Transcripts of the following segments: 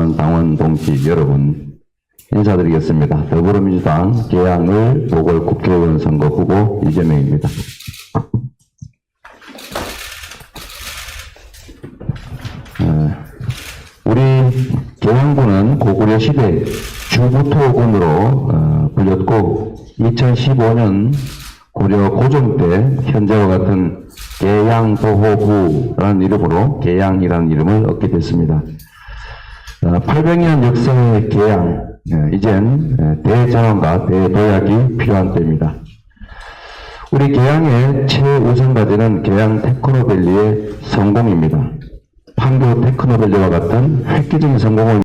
존경하는 당원 동지 여러분, 인사드리겠습니다. 더불어민주당 계양을 보궐국회의원 선거 후보 이재명입니다. 우리 계양군은 고구려 시대 주부토군으로 불렸고 2015년 고려 고종 때 현재와 같은 계양도호부라는 이름으로 계양이라는 이름을 얻게 됐습니다. 800년 역사의 계양, 이젠 대전환과 대도약이 필요한 때입니다. 우리 계양의 최우선 과제는 계양 테크노밸리의 성공입니다. 판교 테크노밸리와 같은 획기적인 성공을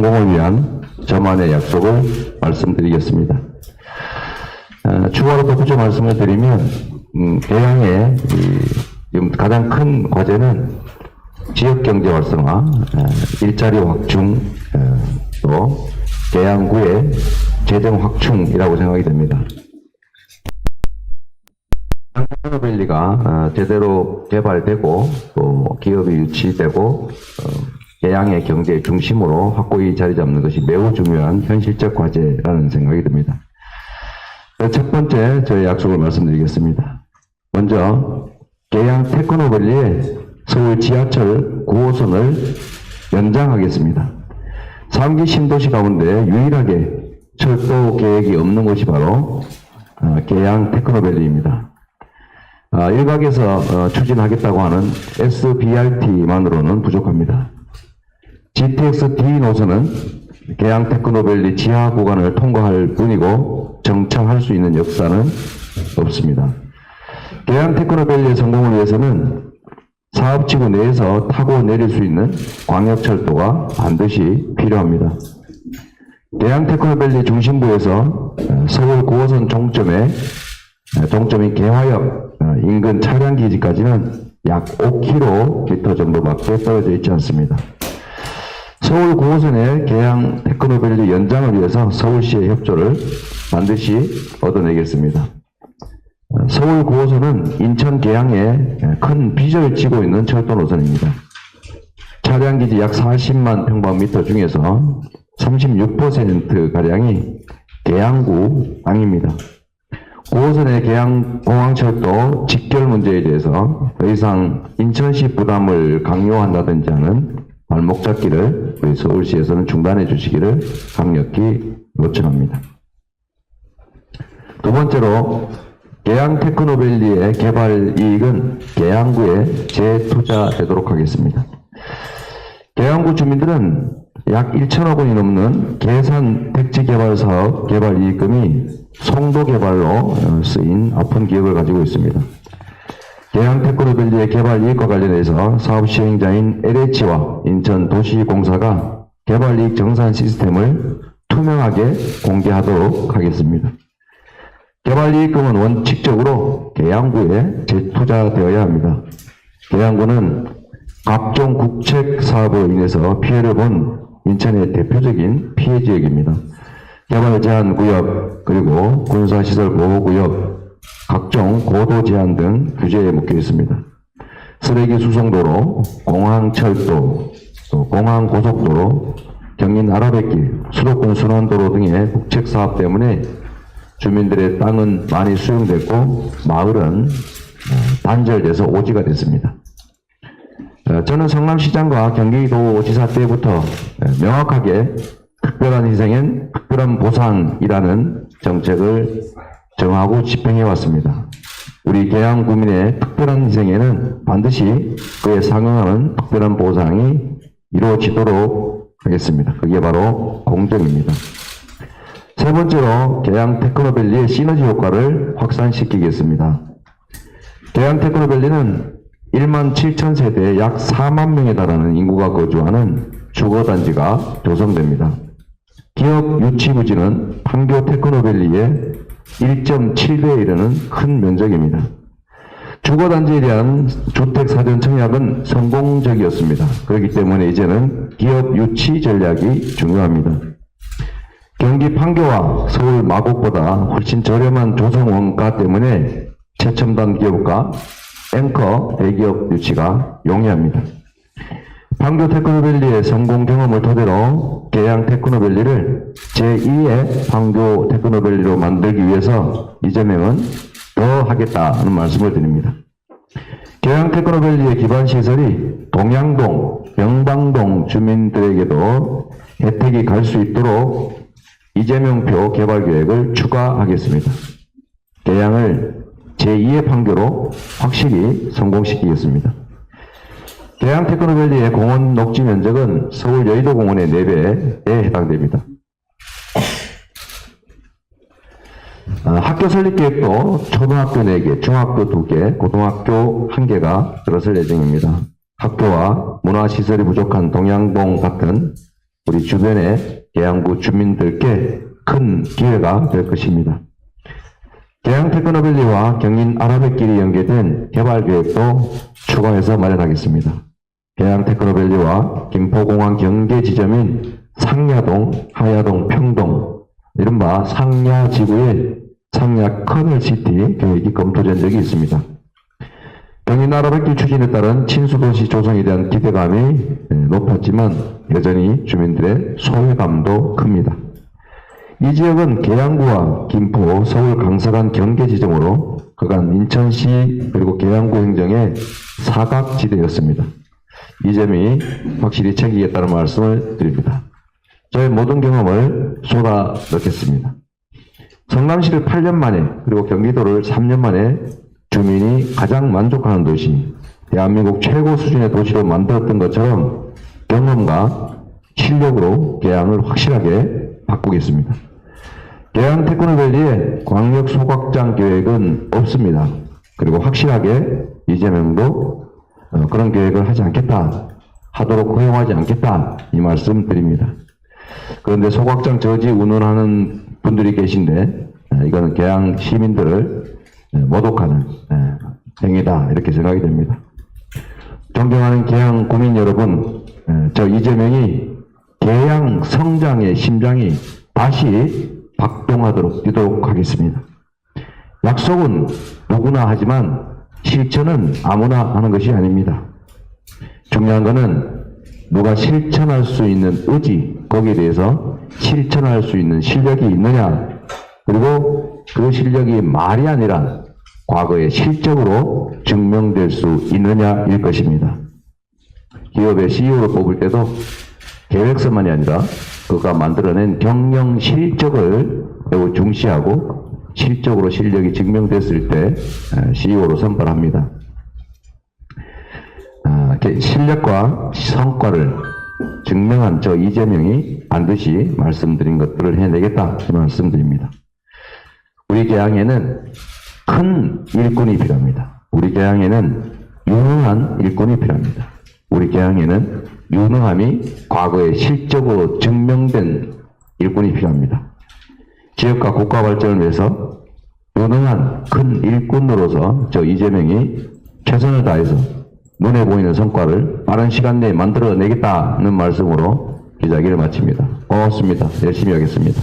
위한 저만의 약속을 말씀드리겠습니다. 추가로 덧붙여 말씀을 드리면 계양의 가장 큰 과제는 지역경제 활성화, 일자리 확충, 또 계양구의 재정 확충이라고 생각이 됩니다. 테크노밸리가 제대로 개발되고 또 기업이 유치되고 계양의 경제의 중심으로 확고히 자리 잡는 것이 매우 중요한 현실적 과제라는 생각이 듭니다. 첫 번째 저의 약속을 말씀드리겠습니다. 먼저 계양 테크노밸리의 서울 지하철 9호선을 연장하겠습니다. 3기 신도시 가운데 유일하게 철도 계획이 없는 곳이 바로 계양 테크노밸리입니다. 일각에서 추진하겠다고 하는 SBRT만으로는 부족합니다. GTX-D 노선은 계양 테크노밸리 지하 구간을 통과할 뿐이고 정차할 수 있는 역사는 없습니다. 계양 테크노밸리의 성공을 위해서는 사업지구 내에서 타고 내릴 수 있는 광역철도가 반드시 필요합니다. 계양 테크노밸리 중심부에서 서울 9호선 종점인 개화역 인근 차량기지까지는 약 5km 정도밖에 떨어져 있지 않습니다. 서울 9호선의 계양 테크노밸리 연장을 위해서 서울시의 협조를 반드시 얻어내겠습니다. 서울 9호선은 인천 계양에 큰 빚을 지고 있는 철도 노선입니다. 차량기지 약 40만 평방미터 중에서 36%가량이 계양구 땅입니다. 9호선의 계양공항철도 직결 문제에 대해서 더 이상 인천시 부담을 강요한다든지 하는 발목 잡기를 우리 서울시에서는 중단해 주시기를 강력히 요청합니다. 두 번째로 계양 테크노밸리의 개발 이익은 계양구에 재투자되도록 하겠습니다. 계양구 주민들은 약 1천억 원이 넘는 계산 택지 개발 사업 개발 이익금이 송도 개발로 쓰인 아픈 기억을 가지고 있습니다. 계양 테크노밸리의 개발 이익과 관련해서 사업 시행자인 LH와 인천도시공사가 개발 이익 정산 시스템을 투명하게 공개하도록 하겠습니다. 개발 이익금은 원칙적으로 계양구에 재투자되어야 합니다. 계양구는 각종 국책 사업으로 인해서 피해를 본 인천의 대표적인 피해 지역입니다. 개발 제한 구역 그리고 군사시설 보호구역, 각종 고도 제한 등 규제에 묶여 있습니다. 쓰레기 수송도로, 공항철도, 또 공항고속도로, 경인 아라뱃길, 수도권 순환도로 등의 국책 사업 때문에 주민들의 땅은 많이 수용됐고 마을은 단절돼서 오지가 됐습니다. 저는 성남시장과 경기도지사 때부터 명확하게 특별한 희생엔 특별한 보상이라는 정책을 정하고 집행해 왔습니다. 우리 계양 구민의 특별한 희생에는 반드시 그에 상응하는 특별한 보상이 이루어지도록 하겠습니다. 그게 바로 공정입니다. 세 번째로 계양 테크노밸리의 시너지 효과를 확산시키겠습니다. 계양 테크노밸리는 1만 7천 세대에 약 4만 명에 달하는 인구가 거주하는 주거단지가 조성됩니다. 기업 유치 부지는 판교 테크노밸리의 1.7배에 이르는 큰 면적입니다. 주거단지에 대한 주택 사전 청약은 성공적이었습니다. 그렇기 때문에 이제는 기업 유치 전략이 중요합니다. 경기 판교와 서울 마곡보다 훨씬 저렴한 조성 원가 때문에 최첨단 기업과 앵커 대기업 유치가 용이합니다. 판교 테크노밸리의 성공 경험을 토대로 계양 테크노밸리를 제2의 판교 테크노밸리로 만들기 위해서 이재명은 더 하겠다는 말씀을 드립니다. 계양 테크노밸리의 기반 시설이 동양동, 영방동 주민들에게도 혜택이 갈 수 있도록 이재명표 개발 계획을 추가하겠습니다. 계양을 제2의 판교로 확실히 성공시키겠습니다. 계양 테크노밸리의 공원 녹지 면적은 서울 여의도 공원의 4배에 해당됩니다. 학교 설립 계획도 초등학교 4개, 중학교 2개, 고등학교 1개가 들어설 예정입니다. 학교와 문화시설이 부족한 동양동 같은 우리 주변의 계양구 주민들께 큰 기회가 될 것입니다. 계양 테크노밸리와 경인 아라뱃길이 연계된 개발 계획도 추가해서 마련하겠습니다. 계양 테크노밸리와 김포공항 경계 지점인 상야동, 하야동, 평동, 이른바 상야지구의 상야 커널시티 계획이 검토된 적이 있습니다. 경인 아라뱃길 추진에 따른 친수도시 조성에 대한 기대감이 높았지만 여전히 주민들의 소외감도 큽니다. 이 지역은 계양구와 김포, 서울 강서간 경계 지점으로 그간 인천시 그리고 계양구 행정의 사각지대였습니다. 이 점이 확실히 챙기겠다는 말씀을 드립니다. 저의 모든 경험을 쏟아 넣겠습니다. 성남시를 8년 만에 그리고 경기도를 3년 만에 주민이 가장 만족하는 도시, 대한민국 최고 수준의 도시로 만들었던 것처럼 경험과 실력으로 계양을 확실하게 바꾸겠습니다. 계양 테크노밸리의 광역 소각장 계획은 없습니다. 그리고 확실하게 이재명도 그런 계획을 하지 않겠다, 하도록 허용하지 않겠다, 이 말씀 드립니다. 그런데 소각장 저지 운운하는 분들이 계신데 이거는 계양 시민들을 모독하는 행위다, 이렇게 생각이 됩니다. 존경하는 계양 구민 여러분, 저 이재명이 계양 성장의 심장이 다시 박동하도록 뛰도록 하겠습니다. 약속은 누구나 하지만 실천은 아무나 하는 것이 아닙니다. 중요한 것은 누가 실천할 수 있는 의지, 거기에 대해서 실천할 수 있는 실력이 있느냐, 그리고 그 실력이 말이 아니라 과거의 실적으로 증명될 수 있느냐일 것입니다. 기업의 CEO를 뽑을 때도 계획서만이 아니라 그가 만들어낸 경영 실적을 매우 중시하고 실적으로 실력이 증명됐을 때 CEO로 선발합니다. 실력과 성과를 증명한 저 이재명이 반드시 말씀드린 것들을 해내겠다, 이 말씀드립니다. 우리 계양에는 큰 일꾼이 필요합니다. 우리 계양에는 유능한 일꾼이 필요합니다. 우리 계양에는 유능함이 과거의 실적으로 증명된 일꾼이 필요합니다. 지역과 국가 발전을 위해서 유능한 큰 일꾼으로서 저 이재명이 최선을 다해서 눈에 보이는 성과를 빠른 시간 내에 만들어내겠다는 말씀으로 기자회견을 마칩니다. 고맙습니다. 열심히 하겠습니다.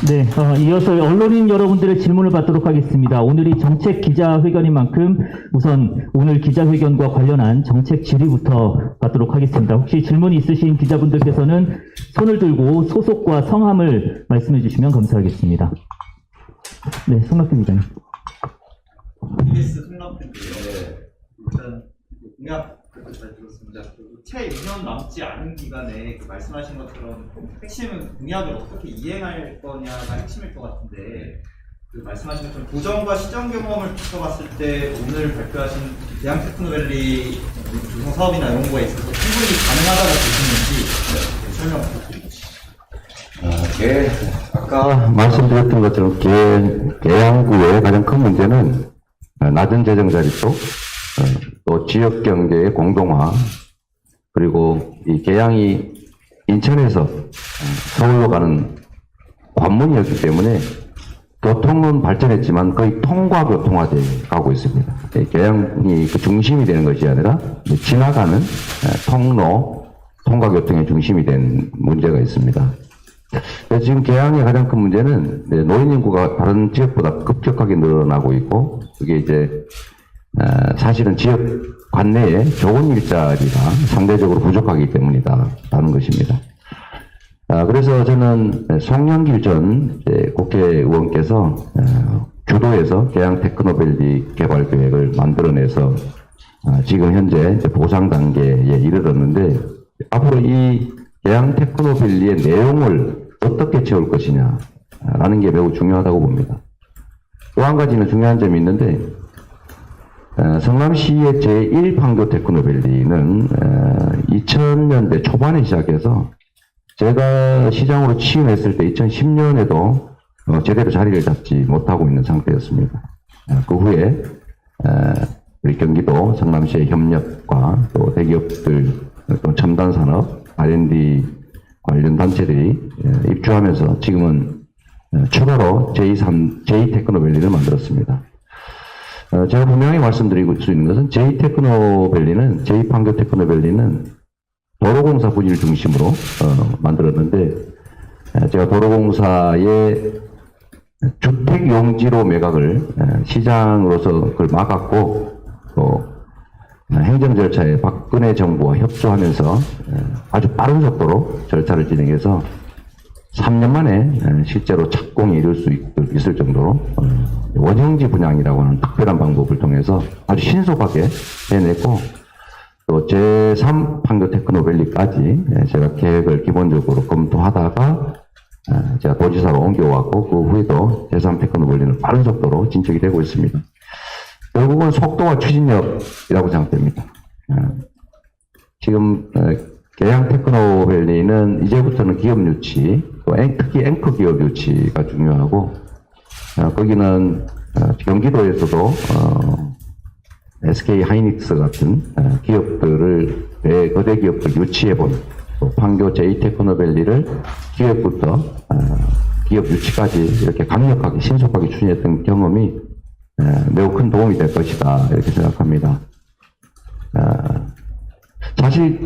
네, 이어서 언론인 여러분들의 질문을 받도록 하겠습니다. 오늘이 정책 기자회견인 만큼 우선 오늘 기자회견과 관련한 정책 질의부터 받도록 하겠습니다. 혹시 질문이 있으신 기자분들께서는 손을 들고 소속과 성함을 말씀해 주시면 감사하겠습니다. 네, 송낙규 기자님. EBS 송낙규인데요. 일단 공약 잘 들었습니다. 채 2년 남지 않은 기간에 말씀하신 것처럼 핵심은 공약을 어떻게 이행할 거냐가 핵심일 것 같은데, 말씀하신 것처럼 도전과 시정 경험을 비춰봤을 때 오늘 발표하신 계양 테크노밸리 조성 사업이나 이런 거에 있어서 충분히 가능하다고 보시는지 설명 부탁드립니다. 아까 말씀드렸던 것처럼 계양구의 가장 큰 문제는 낮은 재정 자립도, 또 지역 경제의 공동화, 그리고 이 계양이 인천에서 서울로 가는 관문이었기 때문에 교통은 발전했지만 거의 통과 교통화돼 가고 있습니다. 계양이 그 중심이 되는 것이 아니라 지나가는 통로, 통과 교통의 중심이 된 문제가 있습니다. 지금 계양의 가장 큰 문제는 노인 인구가 다른 지역보다 급격하게 늘어나고 있고, 그게 이제 사실은 지역 관내에 좋은 일자리가 상대적으로 부족하기 때문이다라는 것입니다. 그래서 저는 송영길 전 국회의원께서 주도해서 계양 테크노밸리 개발 계획을 만들어내서 지금 현재 이제 보상 단계에 이르렀는데 앞으로 이 계양 테크노밸리의 내용을 어떻게 채울 것이냐라는 게 매우 중요하다고 봅니다. 또 한 가지는 중요한 점이 있는데 성남시의 제1판교 테크노밸리는 2000년대 초반에 시작해서 제가 시장으로 취임했을 때 2010년에도 제대로 자리를 잡지 못하고 있는 상태였습니다. 그 후에 우리 경기도 성남시의 협력과 또 대기업들 또 첨단 산업 R&D 관련 단체들이 입주하면서 지금은 추가로 제2 테크노밸리를 만들었습니다. 제가 분명히 말씀드릴 수 있는 것은 제2 판교 테크노밸리는 도로공사 분위기를 중심으로 만들었는데 제가 도로공사의 주택용지로 매각을 시장으로서 그걸 막았고 또 행정 절차에 박근혜 정부와 협조하면서 아주 빠른 속도로 절차를 진행해서 3년 만에 실제로 착공에 이를 수 있을 정도로 원형지 분양이라고 하는 특별한 방법을 통해서 아주 신속하게 해냈고 또 제3 판교 테크노밸리까지 제가 계획을 기본적으로 검토하다가 제가 도지사로 옮겨왔고 그 후에도 제3 테크노밸리는 빠른 속도로 진척이 되고 있습니다. 결국은 속도와 추진력이라고 생각됩니다. 지금 계양 테크노밸리는 이제부터는 기업 유치, 또 특히 앵커 기업 유치가 중요하고 거기는 경기도에서도 SK 하이닉스 같은 기업들을 거대 기업들 유치해본 또 판교 제2 테크노밸리를 기획부터 기업 유치까지 이렇게 강력하게 신속하게 추진했던 경험이 매우 큰 도움이 될 것이다 이렇게 생각합니다. 사실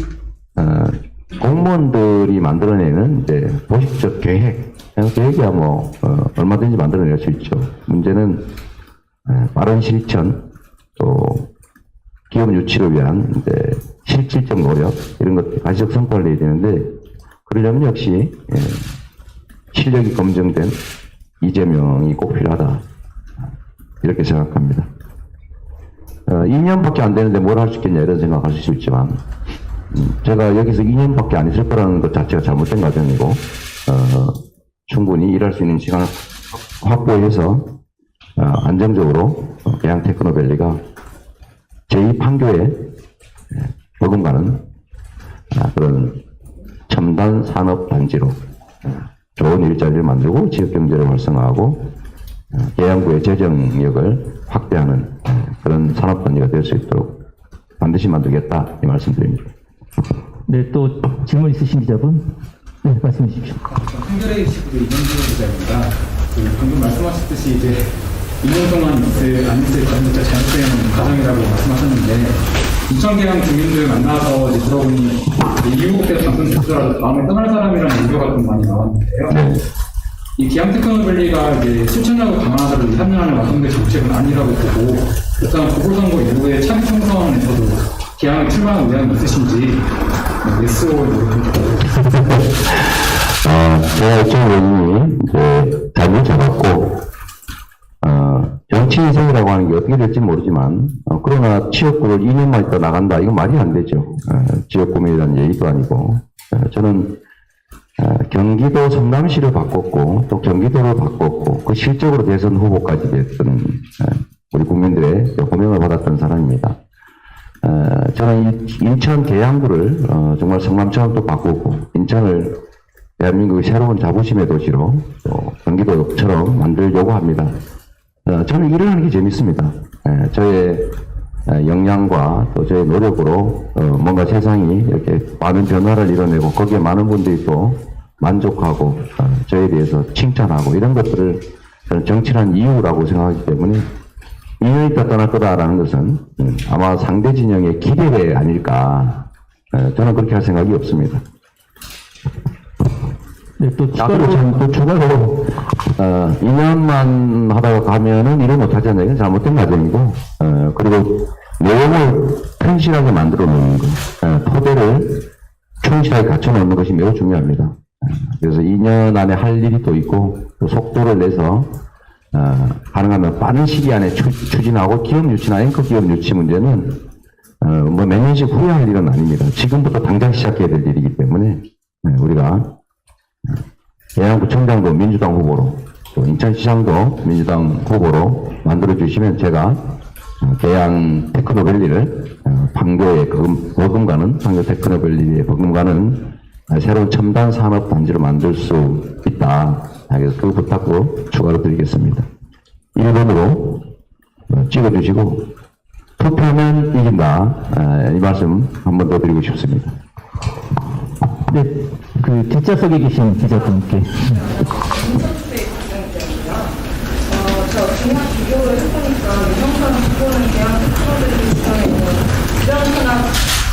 공무원들이 만들어내는 이제 도식적 계획이야 뭐 얼마든지 만들어낼 수 있죠. 문제는 빠른 실천 또 기업 유치를 위한 이제 실질적 노력 이런 것들 가시적 성과를 내야 되는데 그러려면 역시 실력이 검증된 이재명이 꼭 필요하다 이렇게 생각합니다. 2년밖에 안 되는데 뭘 할 수 있겠냐 이런 생각하실 수 있지만 제가 여기서 2년밖에 안 있을 거라는 것 자체가 잘못된 과정이고 충분히 일할 수 있는 시간을 확보해서 안정적으로 계양 테크노밸리가 제2판교에 버금가는 그런 첨단 산업 단지로 좋은 일자리를 만들고 지역 경제를 활성화하고 계양구의 재정력을 확대하는 그런 산업 단지가 될 수 있도록 반드시 만들겠다 이 말씀드립니다. 네, 또 질문 있으신 기자분? 네, 말씀해 주십시오. 한겨레 29대 이정주 기자입니다. 방금 말씀하셨듯이 이제 2년 동안 안익스의 과정부터 잘못된 과정이라고 말씀하셨는데 인천계양 주민들 만나서 이제 들어보니 이후국대 당선 됐더라도 마음에 떠날 사람이라는 의견가 좀 많이 나왔는데요. 이 계양 테크노밸리가 이제 실천력을 강화하자고 3년 안에 완성될 정책은 아니라고 보고 일단 보궐선거 이후에 차기 총선에서도 계양에 출마할 의향이 있으신지 SO를 물어보겠습니다. 제가 이쪽으로 이제 잘못 잡았고 정치인생이라고 하는 게 어떻게 될지 모르지만 그러나 지역구를 2년만 있다 나간다 이건 말이 안 되죠. 지역구민이라는 얘기도 아니고 저는 경기도 성남시를 바꿨고 또 경기도를 바꿨고 그 실적으로 대선 후보까지 됐던 우리 국민들의 호명을 받았던 사람입니다. 저는 인천 계양구를 정말 성남처럼 또 바꾸고 인천을 대한민국의 새로운 자부심의 도시로 또 경기도처럼 만들려고 합니다. 저는 일을 하는 게 재밌습니다. 저의 역량과 또 저의 노력으로 뭔가 세상이 이렇게 많은 변화를 이뤄내고 거기에 많은 분들이 또 만족하고 저에 대해서 칭찬하고 이런 것들을 저는 정치란 이유라고 생각하기 때문에 2년 있다 떠날 거다라는 것은 아마 상대 진영의 기대가 아닐까 저는 그렇게 할 생각이 없습니다. 네, 또 추가로 2년만 하다가 가면은 일을 못하잖아요. 이건 잘못된 과정이고, 그리고 내용을 충실하게 만들어 놓는 것, 토대를 충실하게 갖춰 놓는 것이 매우 중요합니다. 그래서 2년 안에 할 일이 또 있고, 또 속도를 내서, 가능하면 빠른 시기 안에 추진하고 기업 유치나 앵커 기업 유치 문제는, 뭐 몇 년씩 후회할 일은 아닙니다. 지금부터 당장 시작해야 될 일이기 때문에, 우리가, 계양구청장도 민주당 후보로, 또 인천시장도 민주당 후보로 만들어주시면 제가 계양 테크노밸리를 판교에 버금가는, 판교 테크노밸리에 버금가는 새로운 첨단 산업 단지로 만들 수 있다. 그래서 그 부탁도 추가로 드리겠습니다. 1번으로 찍어주시고 투표면 이긴다. 이 말씀 한 번 더 드리고 싶습니다. 네, 그 뒷좌석에 계신 기자분께. 저 중요한 비교를 해보니까 유명한 부분은 대학 테크노밸리 지정에 있는 주변산업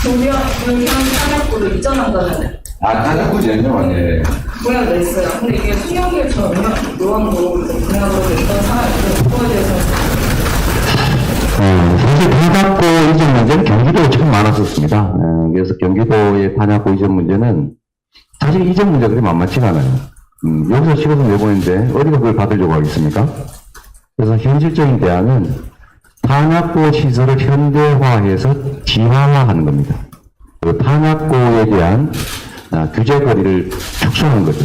조명물향 산업구로 이전한다는 탄약구제는요, 예. 공약을 냈어요. 근데 이게 풍경계에서 요원으로 공약으로 냈던 사람인데 그거에 대해서 사실 탄약고 이전 문제는 경기도에 참 많았었습니다. 그래서 경기도의 탄약고 이전 문제는 사실 이전 문제가 그렇게 만만치가 않아요. 여기서 시급을 내보냈는데 어디가 그걸 받으려고 하겠습니까? 그래서 현실적인 대안은 탄약고 시설을 현대화해서 지하화하는 겁니다. 그리고 탄약고에 대한 규제 거리를 축소하는 거죠.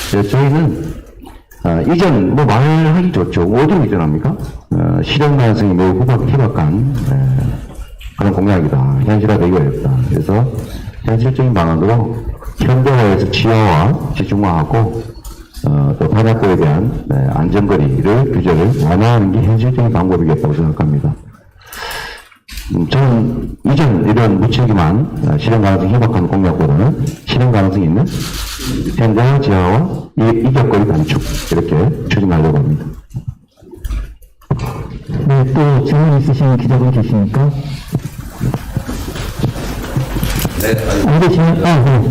그래서 저희는 이전 뭐 말하기 좋죠. 어디로 이전합니까? 실현 가능성이 매우 희박한 그런 공약이다. 현실화되기 어렵다. 그래서 현실적인 방안으로 현대화해서 지하화, 지중화하고 또 탄약고에 대한 안전거리를 규제를 완화하는 게 현실적인 방법이겠다고 생각합니다. 저는 이전 이런 무책임한 실현 가능성이 희박한 공약보다는 실현 가능성이 있는 현대화, 지하화, 이격거리 단축 이렇게 추진하려고 합니다. 네, 또 질문 있으신 기자분 계십니까? 네, 안 계시면, 네.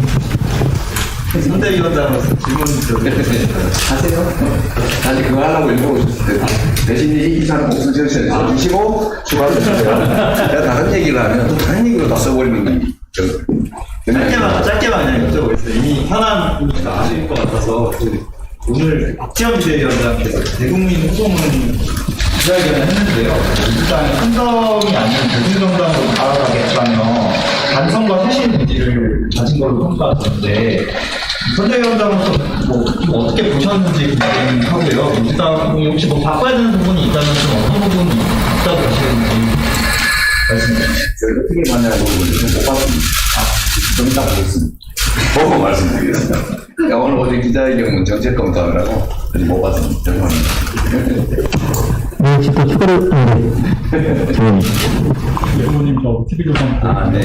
선대위원장으로서 질문 드려보겠습니다. 하세요. 다시 그거 하려고 일보고 있었어요. 대신 이 기사는 목숨 주시고 추가로 주세요. 제가 다른 얘기를 하면 또 다른 얘기로 다 써버리는 거예요. 짧게만 그냥 여쭤보겠습니다. 이미 현안이니까 아실 것 같아서 오늘 박지원 비대위원장께서 대국민 후보문 기자회견을 했는데요. 일단 한정이 아닌 대중정당으로 나아가겠다며 반성과 쇄신 의지를 가진 걸로 평가하셨는데 선대위원장으로서 좀 어떻게 보셨는지 궁금하고요. 민주당이 혹시 뭐 바꿔야 되는 부분이 있다면 좀 어떤 부분이 있다고 보시는지 말씀해 주시죠. 어떻게 만나고 못 봤습니다. 좀 이따 보겠습니다. 보고 말씀드리겠습니다. 오늘 어제 기자회견은 정책 검토하느라고 아직 못 봤습니다. 죄송합니다. 네, 지금 또 추가로, 네. 질문 주시죠. 예부님 저 TV조선 네.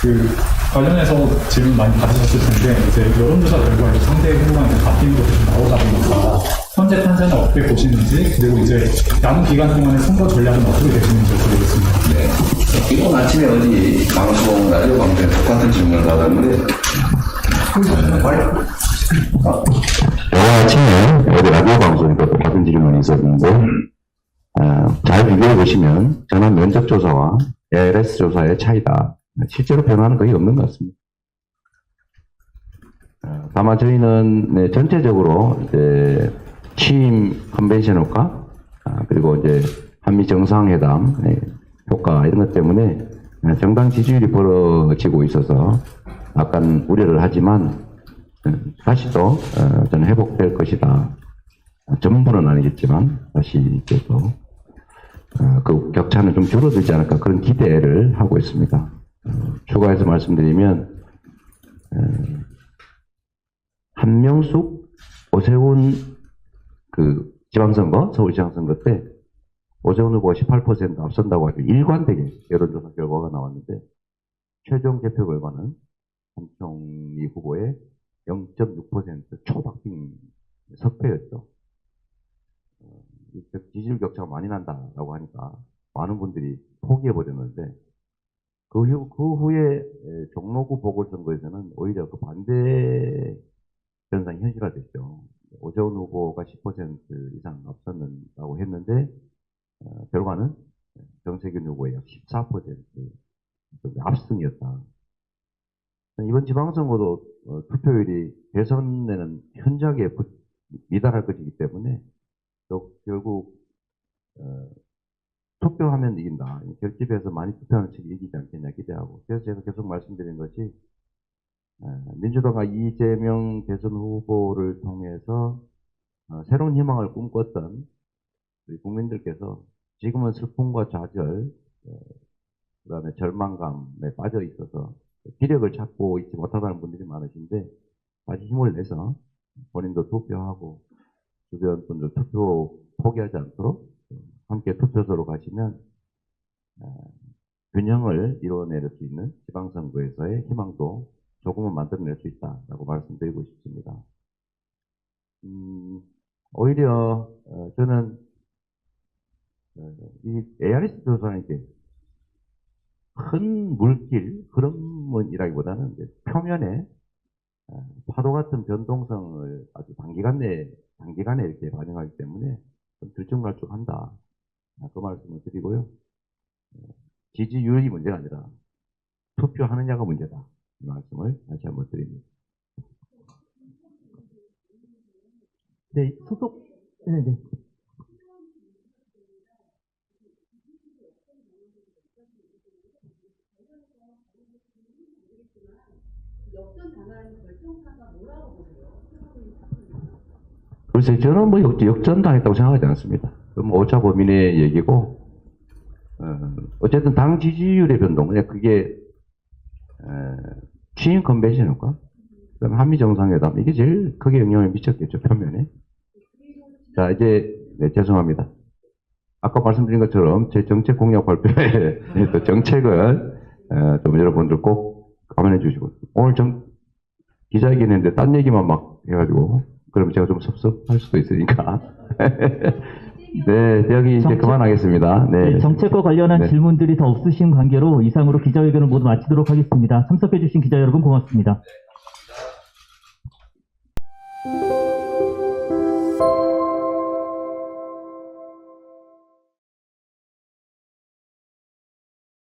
그 관련해서 질문 많이 받으셨을 텐데 이제 여론조사 결과에서 상대 후보한테 바뀌는 것들이 나오다 보니까 현재 판세는 어떻게 보시는지 그리고 이제 남은 기간 동안의 선거 전략은 어떻게 되시는지 여쭤보겠습니다. 네. 이번 아침에 어디 방송, 라디오 방송에 똑같은 질문을 받았는데 오늘 아침에 어디 라디오 방송에도 똑같은 질문이 있었는데 잘 비교해 보시면 전환 면접 조사와 ALS 조사의 차이다. 실제로 변화는 거의 없는 것 같습니다. 다만 저희는 전체적으로 이제 취임 컨벤션 효과 그리고 이제 한미 정상회담 효과 이런 것 때문에 정당 지지율이 벌어지고 있어서 약간 우려를 하지만 다시 또 저는 회복될 것이다. 전부는 아니겠지만 다시 이제 또 그 격차는 좀 줄어들지 않을까 그런 기대를 하고 있습니다. 추가해서 말씀드리면 한명숙, 오세훈 그 지방선거, 서울시장선거 때 오세훈 후보가 18% 앞선다고 하죠. 일관되게 여론조사 결과가 나왔는데 최종 개표 결과는 한총리 후보의 0.6% 초박빙 석패였죠. 지지율 격차가 많이 난다라고 하니까 많은 분들이 포기해버렸는데 그 후에 종로구 보궐선거에서는 오히려 그 반대 현상이 현실화됐죠. 오세훈 후보가 투표가 10% 이상 앞섰는다고 했는데 결과는 정세균 후보의 약 14% 압승이었다. 이번 지방선거도 투표율이 대선에는 현저하게 미달할 것이기 때문에 결국 투표하면 이긴다. 결집해서 많이 투표하는 측이 이기지 않겠냐 기대하고. 그래서 제가 계속 말씀드린 것이 민주당과 이재명 대선 후보를 통해서 새로운 희망을 꿈꿨던 우리 국민들께서 지금은 슬픔과 좌절, 그다음에 절망감에 빠져 있어서 기력을 찾고 있지 못하다는 분들이 많으신데 다시 힘을 내서 본인도 투표하고 주변 분들 투표 포기하지 않도록 함께 투표소로 가시면 균형을 이루어낼 수 있는 지방선거에서의 희망도 조금은 만들어낼 수 있다라고 말씀드리고 싶습니다. 오히려 저는 이 ARS 조사는 이제 큰 물길, 흐름이라기보다는 이제 표면에 파도 같은 변동성을 아주 단기간에 이렇게 반영하기 때문에 좀 들쭉날쭉한다. 그 말씀을 드리고요. 지지율이 문제가 아니라 투표하느냐가 문제다. 이 말씀을 다시 한번 드립니다. 네, 네네. 글쎄, 저는 뭐 역전당했다고 생각하지 않습니다. 뭐 오차 범위 내 얘기고, 어쨌든 당 지지율의 변동, 그게, 취임 컨벤션일까? 그다음 한미 정상회담, 이게 제일 크게 영향을 미쳤겠죠, 표면에. 자, 이제, 네, 죄송합니다. 아까 말씀드린 것처럼 제 정책 공약 발표에 또 정책을, 좀 여러분들 꼭 감안해 주시고, 오늘 기자회견 했는데 딴 얘기만 막 해가지고, 그럼 제가 좀 섭섭할 수도 있으니까. 네, 여기 이제 그만하겠습니다. 네. 네, 정책과 관련한 네. 질문들이 더 없으신 관계로 이상으로 기자회견을 모두 마치도록 하겠습니다. 참석해주신 기자 여러분 고맙습니다.